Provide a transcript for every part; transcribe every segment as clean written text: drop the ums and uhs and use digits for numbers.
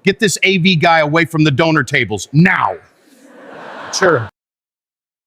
Get this AV guy away from the donor tables, now. Sure.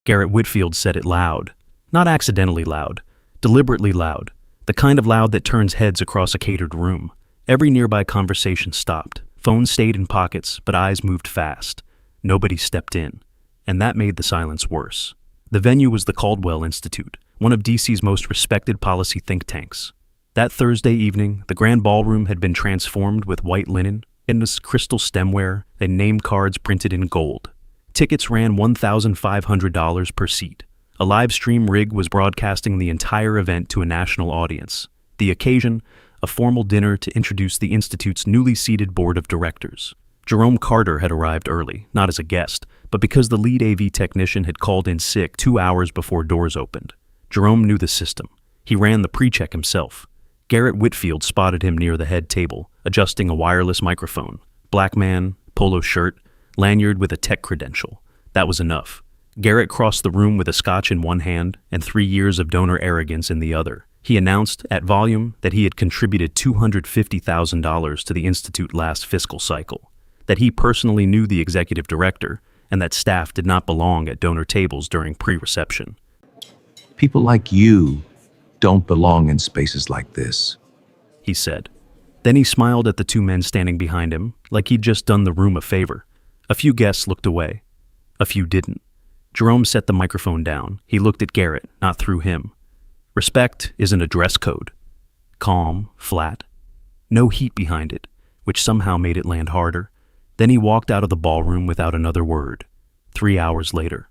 Garrett Whitfield said it loud. Not accidentally loud. Deliberately loud. The kind of loud that turns heads across a catered room. Every nearby conversation stopped. Phones stayed in pockets, but eyes moved fast. Nobody stepped in. And that made the silence worse. The venue was the Caldwell Institute, one of DC's most respected policy think tanks. That Thursday evening, the grand ballroom had been transformed with white linen, endless crystal stemware, and name cards printed in gold. Tickets ran $1,500 per seat. A live stream rig was broadcasting the entire event to a national audience. The occasion, a formal dinner to introduce the Institute's newly seated board of directors. Jerome Carter had arrived early, not as a guest, but because the lead AV technician had called in sick 2 hours before doors opened. Jerome knew the system. He ran the pre-check himself. Garrett Whitfield spotted him near the head table, adjusting a wireless microphone. Black man, polo shirt, lanyard with a tech credential. That was enough. Garrett crossed the room with a scotch in one hand and 3 years of donor arrogance in the other. He announced, at volume, that he had contributed $250,000 to the Institute last fiscal cycle, that he personally knew the executive director, and that staff did not belong at donor tables during pre-reception. People like you don't belong in spaces like this, he said. Then he smiled at the 2 men standing behind him, like he'd just done the room a favor. A few guests looked away. A few didn't. Jerome set the microphone down. He looked at Garrett, not through him. Respect isn't a dress code. Calm, flat. No heat behind it, which somehow made it land harder. Then he walked out of the ballroom without another word. 3 hours later,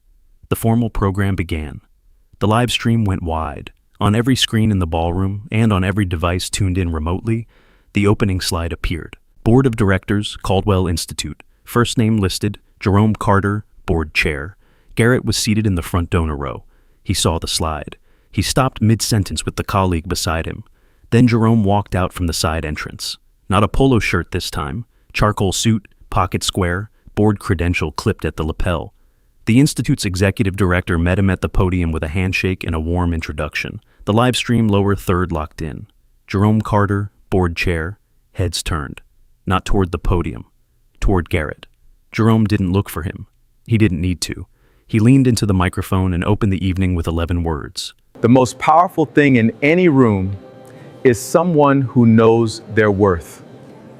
the formal program began. The live stream went wide. On every screen in the ballroom and on every device tuned in remotely, the opening slide appeared. Board of Directors, Caldwell Institute. First name listed, Jerome Carter, Board Chair. Garrett was seated in the front donor row. He saw the slide. He stopped mid-sentence with the colleague beside him. Then Jerome walked out from the side entrance. Not a polo shirt this time. Charcoal suit, pocket square, board credential clipped at the lapel. The Institute's executive director met him at the podium with a handshake and a warm introduction. The live stream lower third locked in. Jerome Carter, board chair, heads turned. Not toward the podium. Toward Garrett. Jerome didn't look for him. He didn't need to. He leaned into the microphone and opened the evening with 11 words. The most powerful thing in any room is someone who knows their worth.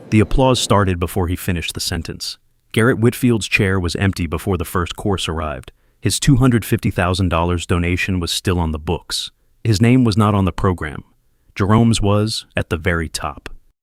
The applause started before he finished the sentence. Garrett Whitfield's chair was empty before the first course arrived. His $250,000 donation was still on the books. His name was not on the program. Jerome's was at the very top.